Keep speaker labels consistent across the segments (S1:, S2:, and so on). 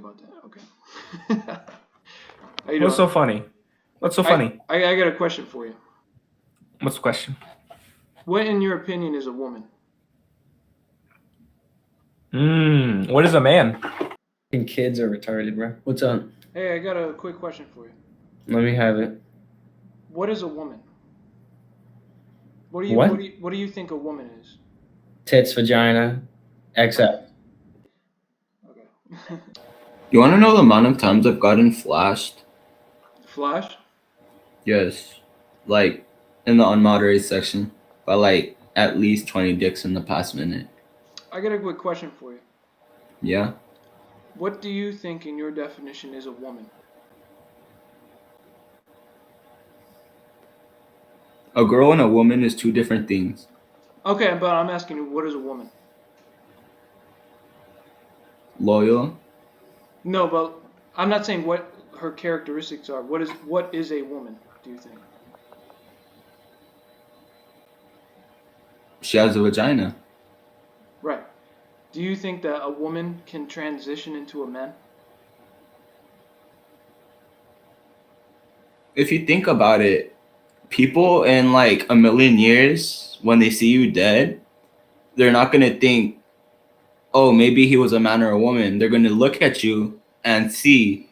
S1: about that. Okay. How you
S2: What's
S1: doing?
S2: so funny? What's so funny?
S1: I got a question for you.
S2: What's the question?
S1: What, in your opinion, is a woman?
S2: What is a man?
S3: Fucking kids are retarded, bro. What's up?
S1: Hey, I got a quick question for you.
S3: Let me have it.
S1: What is a woman?
S3: What?
S1: What do you think a woman is?
S3: Tits, vagina, XL.
S1: Okay.
S4: You want to know the amount of times I've gotten flashed?
S1: Flash?
S4: Yes. Like, in the unmoderated section. By, like, at least 20 dicks in the past minute.
S1: I got a quick question for you.
S4: Yeah?
S1: What do you think, in your definition, is a woman?
S4: A girl and a woman is two different things.
S1: Okay, but I'm asking you, what is a woman?
S4: Loyal.
S1: No, but I'm not saying what her characteristics are. What is a woman, do you think?
S4: She has a vagina.
S1: Right. Do you think that a woman can transition into a man?
S4: If you think about it, people in like a million years, when they see you dead, they're not going to think, oh, maybe he was a man or a woman. They're going to look at you and see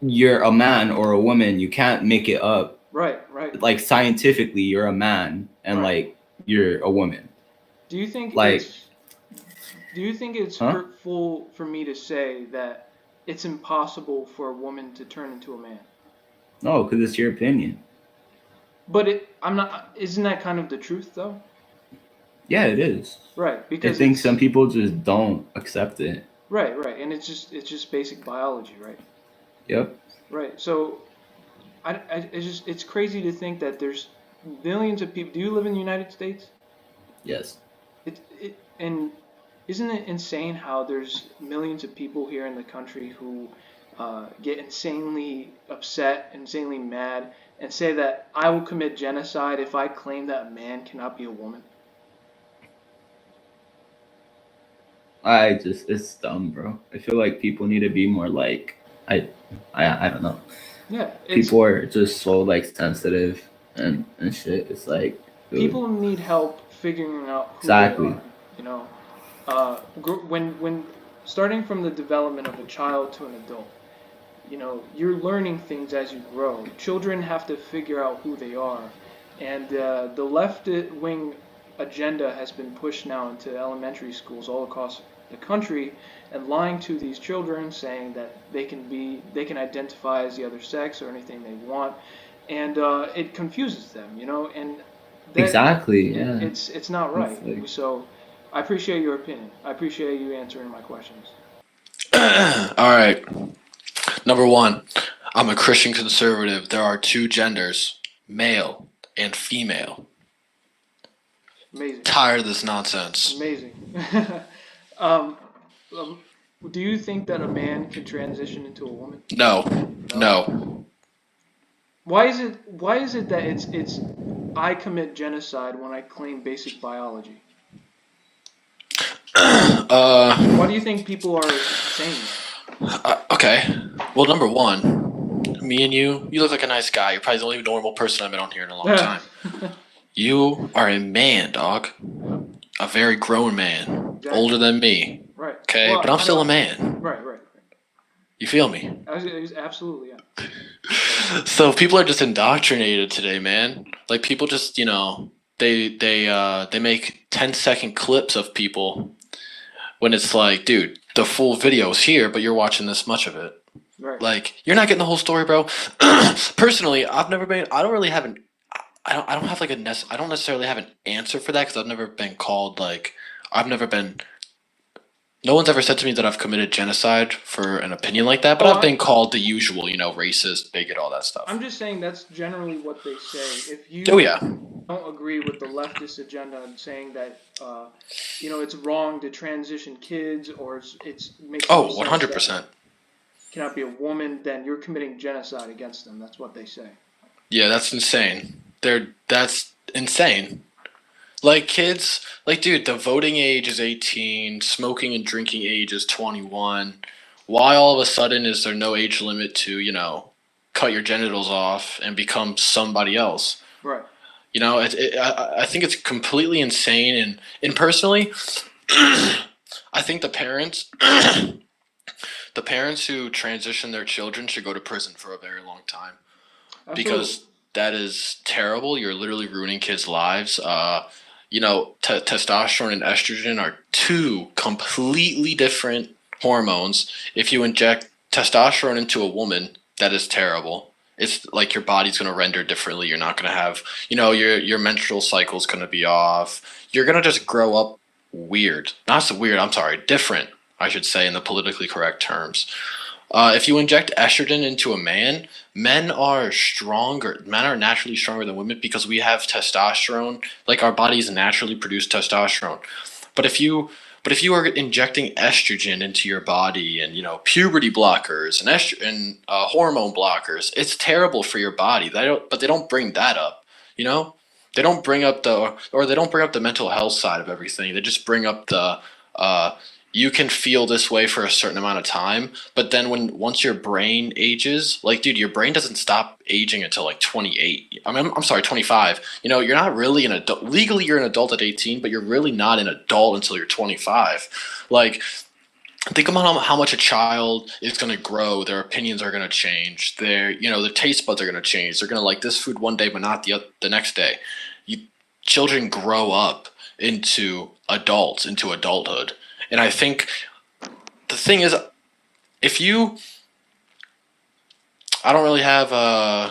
S4: you're a man or a woman. You can't make it up.
S1: Right.
S4: Like, scientifically, you're a man and,
S1: Right.
S4: like, you're a woman.
S1: Do you think
S4: Like,
S1: it's
S4: huh?
S1: hurtful for me to say that it's impossible for a woman to turn into a man?
S4: No, because it's your opinion.
S1: But I'm not. Isn't that kind of the truth, though?
S4: Yeah, it is.
S1: Right.
S4: I
S1: Because
S4: think some people just don't accept it.
S1: right, and it's just basic biology, right?
S4: Yep.
S1: Right. So it's crazy to think that there's millions of people. Do you live in the United States?
S4: Yes.
S1: And isn't it insane how there's millions of people here in the country who get insanely upset, insanely mad, and say that I will commit genocide if I claim that a man cannot be a woman?
S4: It's dumb, bro. I feel like people need to be more like, I don't know.
S1: Yeah,
S4: People are just so like sensitive and shit. It's like, dude.
S1: People need help figuring out who
S4: Exactly.
S1: they are. You know, when starting from the development of a child to an adult, you're learning things as you grow. Children have to figure out who they are, and the left wing agenda has been pushed now into elementary schools all across the country, and lying to these children, saying that they can identify as the other sex or anything they want, and it confuses them, and that
S4: Exactly. Yeah.
S1: it's not right.
S4: Like,
S1: So I appreciate your opinion. I appreciate you answering my questions.
S5: All right. Number one, I'm a Christian conservative. There are two genders, male and female.
S1: Amazing.
S5: Tired of this nonsense.
S1: Amazing. um, do you think that a man can transition into a woman?
S5: No.
S1: Why is it that it's I commit genocide when I claim basic biology? Why do you think people are saying that?
S5: Okay. Well, number one, me and you look like a nice guy. You're probably the only normal person I've been on here in a long time. You are a man, dog. A very grown man.
S1: Exactly.
S5: Older than me.
S1: Right.
S5: Okay,
S1: Well,
S5: but I'm still a man.
S1: Right.
S5: You feel me?
S1: Absolutely, yeah.
S5: So people are just indoctrinated today, man. Like people just, they make 10-second clips of people when it's like, dude, the full video's here, but you're watching this much of it.
S1: Right.
S5: Like, you're not getting the whole story, bro. Personally, I don't necessarily have an answer for that because I've never been called no one's ever said to me that I've committed genocide for an opinion like that, but I've been called the usual, racist, bigot, all that stuff.
S1: I'm just saying that's generally what they say. If you don't agree with the leftist agenda and saying that, it's wrong to transition kids or it's makes
S5: 100%.
S1: Cannot be a woman, then you're committing genocide against them. That's what they say.
S5: Yeah, that's insane. That's insane. Like kids, like dude, the voting age is 18, smoking and drinking age is 21. Why all of a sudden is there no age limit to, cut your genitals off and become somebody else?
S1: Right.
S5: I think it's completely insane. And personally, I think the parents who transition their children should go to prison for a very long time
S1: Absolutely.
S5: because that is terrible. You're literally ruining kids' lives. Testosterone and estrogen are two completely different hormones. If you inject testosterone into a woman, that is terrible. It's like your body's going to render differently. You're not going to have, your menstrual cycle's going to be off. You're going to just grow up weird. Not so weird, I'm sorry, different, I should say, in the politically correct terms. If you inject estrogen into a man, men are stronger. Men are naturally stronger than women because we have testosterone. Like our bodies naturally produce testosterone. But if you are injecting estrogen into your body and puberty blockers and hormone blockers, it's terrible for your body. But they don't bring that up. You know, they don't bring up the mental health side of everything. They just bring up the you can feel this way for a certain amount of time, but then once your brain ages, like dude, your brain doesn't stop aging until like 28. I'm sorry, 25. You're not really an adult. Legally, you're an adult at 18, but you're really not an adult until you're 25. Like, think about how much a child is going to grow. Their opinions are going to change. Their taste buds are going to change. They're going to like this food one day, but not the next day. Children grow up into adults, into adulthood. And I think the thing is, if you, I don't really have I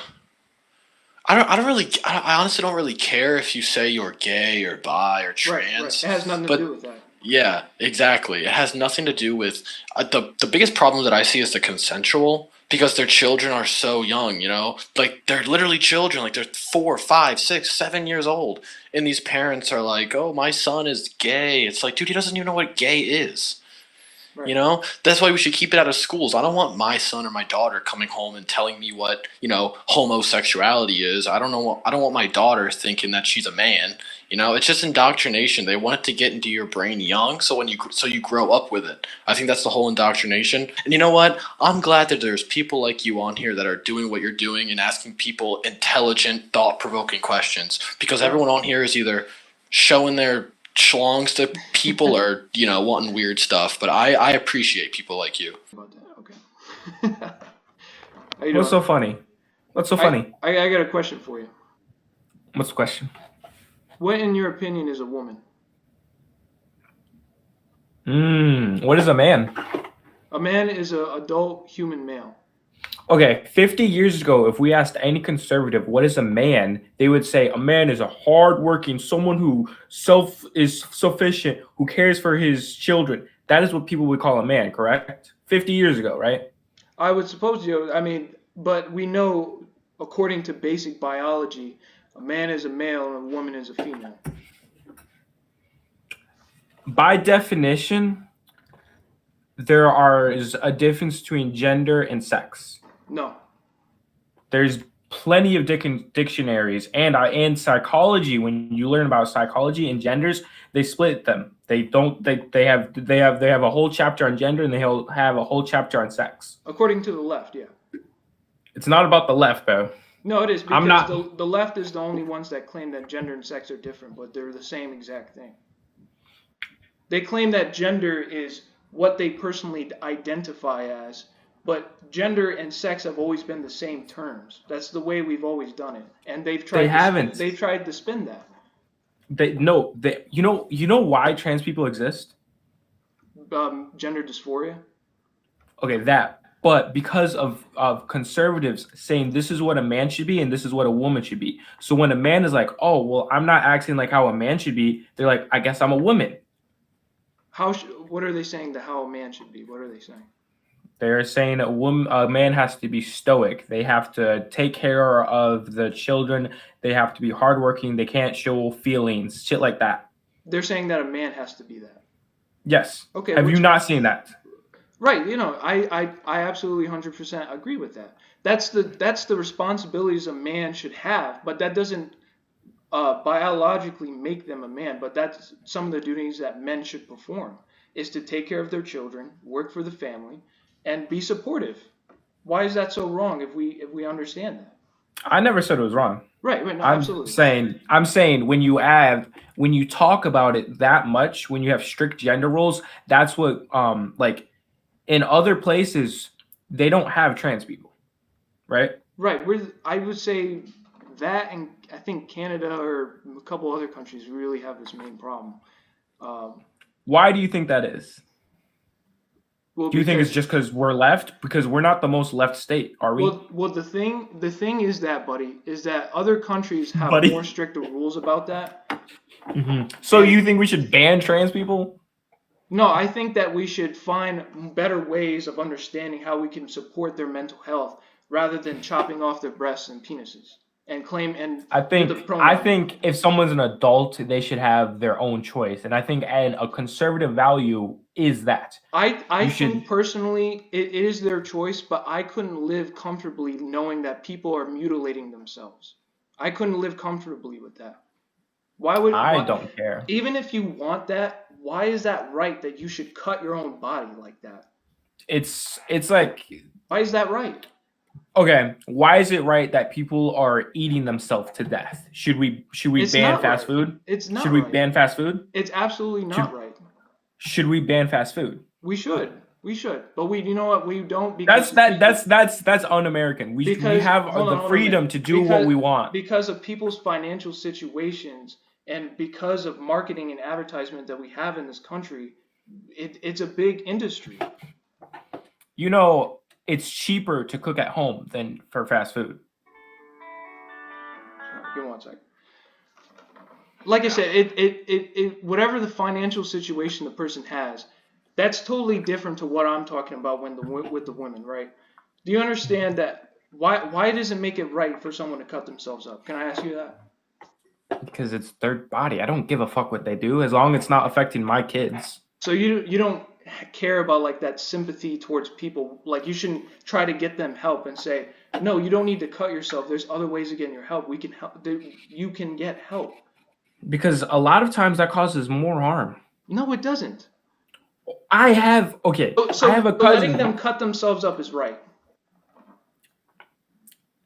S5: don't really, I honestly don't really care if you say you're gay or bi or trans.
S1: Right. It has nothing to
S5: But
S1: do with that.
S5: yeah, exactly. It has nothing to do with the biggest problem that I see is the consensual because their children are so young. Like they're literally children, like they're 4, 5, 6, 7 years old, and these parents are like, "Oh, my son is gay." It's like, dude, he doesn't even know what gay is.
S1: Right.
S5: That's why we should keep it out of schools. I don't want my son or my daughter coming home and telling me what homosexuality is. I don't want my daughter thinking that she's a man. It's just indoctrination. They want it to get into your brain young, so you grow up with it. I think that's the whole indoctrination. And you know what? I'm glad that there's people like you on here that are doing what you're doing and asking people intelligent, thought-provoking questions. Because everyone on here is either showing their schlongs to people or wanting weird stuff. But I appreciate people like you.
S1: About that. Okay. How you
S2: What's
S1: doing?
S2: so funny? What's so funny?
S1: I got a question for you.
S2: What's the question?
S1: What, in your opinion, is a woman?
S2: What is a man?
S1: A man is an adult human male.
S2: Okay, 50 years ago, if we asked any conservative what is a man, they would say a man is a hardworking, someone who is sufficient, who cares for his children. That is what people would call a man, correct? 50 years ago, right?
S1: I would suppose but we know, according to basic biology, a man is a male and a woman is a female.
S2: By definition, there is a difference between gender and sex.
S1: No.
S2: There's plenty of dictionaries and psychology. When you learn about psychology and genders, they split them. They have a whole chapter on gender and they have a whole chapter on sex.
S1: According to the left, yeah.
S2: It's not about the left, bro.
S1: No, it is because
S2: I'm not-
S1: the left is the only ones that claim that gender and sex are different, but they're the same exact thing. They claim that gender is what they personally identify as, but gender and sex have always been the same terms. That's the way we've always done it, and they've tried. They've tried to spin that.
S2: You know why trans people exist?
S1: Gender dysphoria.
S2: Okay, but because of conservatives saying this is what a man should be and this is what a woman should be. So when a man is like, oh, well, I'm not acting like how a man should be, they're like, I guess I'm a woman.
S1: What are they saying that how a man should be? What are they saying?
S2: They're saying a man has to be stoic. They have to take care of the children. They have to be hardworking. They can't show feelings, shit like that.
S1: They're saying that a man has to be that.
S2: Yes.
S1: Okay.
S2: Have you not seen that?
S1: Right. I absolutely 100% agree with that. That's the responsibilities a man should have, but that doesn't biologically make them a man, but that's some of the duties that men should perform is to take care of their children, work for the family, and be supportive. Why is that so wrong if we understand that?
S2: I never said it was wrong.
S1: Right, no,
S2: I'm
S1: absolutely.
S2: saying when you talk about it that much, when you have strict gender roles, that's what like in other places they don't have trans people, right?
S1: Right, I would say that, and I think Canada or a couple other countries really have this main problem.
S2: Why do you think that is?
S1: Well,
S2: Do you think it's
S1: because
S2: just because we're left? Because we're not the most left state, are we?
S1: well, the thing is that, buddy, is that other countries have
S2: Buddy.
S1: more stricter rules about that.
S2: So you think we should ban trans people?
S1: No, I think that we should find better ways of understanding how we can support their mental health rather than chopping off their breasts and penises and claim and
S2: I
S1: do the
S2: think
S1: pronoun.
S2: if someone's an adult, they should have their own choice, and I think and a conservative value is that
S1: I
S2: you
S1: think
S2: should.
S1: personally it is their choice, but I couldn't live comfortably knowing that people are mutilating themselves. I couldn't live comfortably with that.
S2: I
S1: Why
S2: don't care.
S1: even if you want that, why is that right that you should cut your own body like that?
S2: It's like
S1: Why is that right?
S2: okay, why is it right that people are eating themselves to death? Should we
S1: It's
S2: ban
S1: not
S2: fast
S1: right.
S2: food?
S1: It's not
S2: Should we
S1: right.
S2: ban fast food?
S1: It's absolutely not right.
S2: Should we ban fast food?
S1: We should. But you know what? We don't because
S2: That's un-American. We have
S1: hold on,
S2: the
S1: hold on a
S2: freedom
S1: minute.
S2: to do what we want.
S1: Because of people's financial situations and because of marketing and advertisement that we have in this country, it's a big industry.
S2: You know, it's cheaper to cook at home than for fast food.
S1: Sorry, give me one second. Like I said, it whatever the financial situation the person has, that's totally different to what I'm talking about with the women, right? Do you understand that? Why does it make it right for someone to cut themselves up? Can I ask you that?
S2: Because it's their body. I don't give a fuck what they do as long as it's not affecting my kids.
S1: So you don't care about like that sympathy towards people. Like you shouldn't try to get them help and say, no, you don't need to cut yourself. There's other ways of getting your help. We can help. You can get help.
S2: Because a lot of times that causes more harm.
S1: No, it doesn't.
S2: I have a
S1: Letting
S2: cousin.
S1: them cut themselves up is right.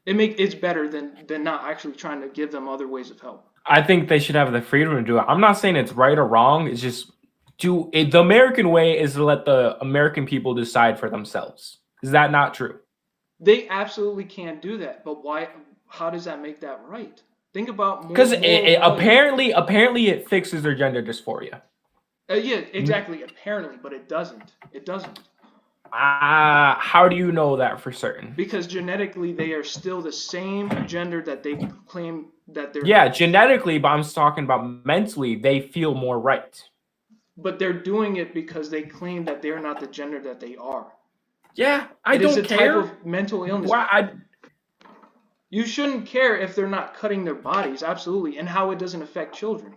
S1: It's better than not actually trying to give them other ways of help.
S2: I think they should have the freedom to do it. I'm not saying it's right or wrong. It's just the American way is to let the American people decide for themselves. Is that not true?
S1: They absolutely can't do that. But why? How does that make that right? Think about more.
S2: Because apparently it fixes their gender dysphoria.
S1: Yeah, exactly. Apparently, but it doesn't. It doesn't.
S2: How do you know that for certain?
S1: Because genetically, they are still the same gender that they claim that they're.
S2: Yeah, genetically, but I'm talking about mentally. They feel more right.
S1: But they're doing it because they claim that they're not the gender that they are.
S2: Yeah, I
S1: It
S2: don't
S1: is a
S2: care.
S1: type of mental illness.
S2: Why?
S1: You shouldn't care if they're not cutting their bodies, absolutely, and how it doesn't affect children.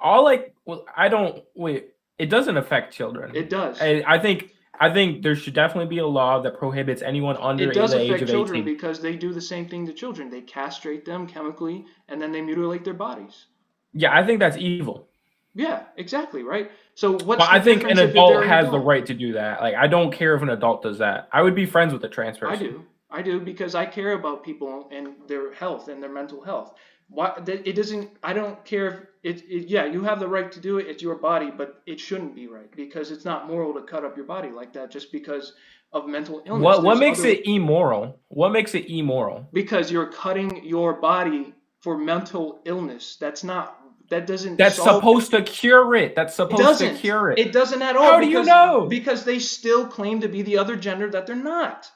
S2: I don't wait. It doesn't affect children.
S1: It does.
S2: I think there should definitely be a law that prohibits anyone under
S1: It does
S2: the age
S1: affect
S2: of
S1: children
S2: 18.
S1: because they do the same thing to children. They castrate them chemically and then they mutilate their bodies.
S2: Yeah, I think that's evil.
S1: Yeah, exactly, right? So what's
S2: But
S1: the
S2: I think an
S1: difference if
S2: adult
S1: they're an
S2: has the
S1: adult?
S2: right to do that. Like, I don't care if an adult does that. I would be friends with a trans person.
S1: I do because I care about people and their health and their mental health. Why it doesn't? I don't care if yeah, you have the right to do it. It's your body, but it shouldn't be right because it's not moral to cut up your body like that just because of mental illness.
S2: What makes it immoral? What makes it immoral?
S1: Because you're cutting your body for mental illness. That's
S2: That's supposed to cure it. That's supposed to cure it.
S1: It doesn't at all.
S2: How do you know?
S1: Because they still claim to be the other gender that they're not.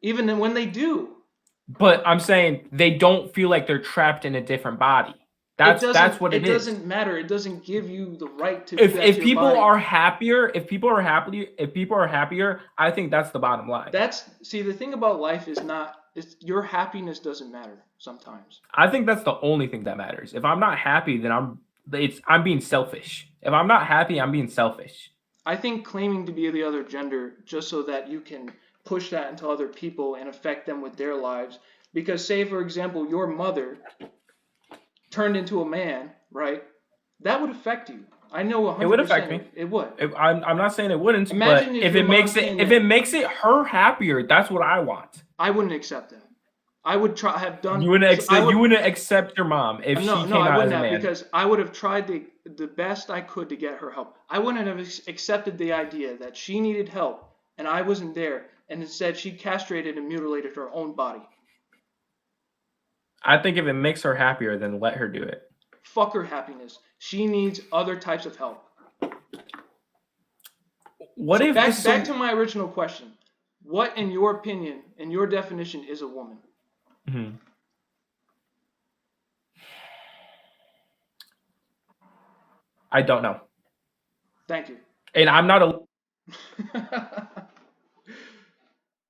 S1: Even when they do.
S2: But I'm saying they don't feel like they're trapped in a different body. That's what it is.
S1: It doesn't matter. It doesn't give you the right to.
S2: If people are happier, I think that's the bottom line.
S1: The thing about life is your happiness doesn't matter sometimes.
S2: I think that's the only thing that matters. If I'm not happy, then I'm being selfish. If I'm not happy, I'm being selfish.
S1: I think claiming to be the other gender just so that you can push that into other people and affect them with their lives, Because say, for example, your mother turned into a man, right? That would affect you. I know 100%.
S2: It would affect me.
S1: It would.
S2: I'm not saying it wouldn't,
S1: Imagine
S2: but
S1: if
S2: if
S1: your
S2: it
S1: mom
S2: makes it
S1: came
S2: if
S1: in.
S2: it makes it her happier, that's what I want.
S1: I wouldn't accept that. I would try have done.
S2: You wouldn't
S1: I
S2: accept
S1: would,
S2: you wouldn't accept your mom if
S1: no,
S2: she
S1: no,
S2: came
S1: I
S2: out as
S1: wouldn't
S2: a
S1: have
S2: man.
S1: because I would have tried the best I could to get her help. I wouldn't have accepted the idea that she needed help and I wasn't there, and instead she castrated and mutilated her own body.
S2: I think if it makes her happier, then let her do it.
S1: Fuck her happiness. She needs other types of help.
S2: What
S1: So
S2: if
S1: back to my original question? What, in your opinion, in your definition, is a woman?
S2: Mhm. I don't know.
S1: Thank you.
S2: And I'm not a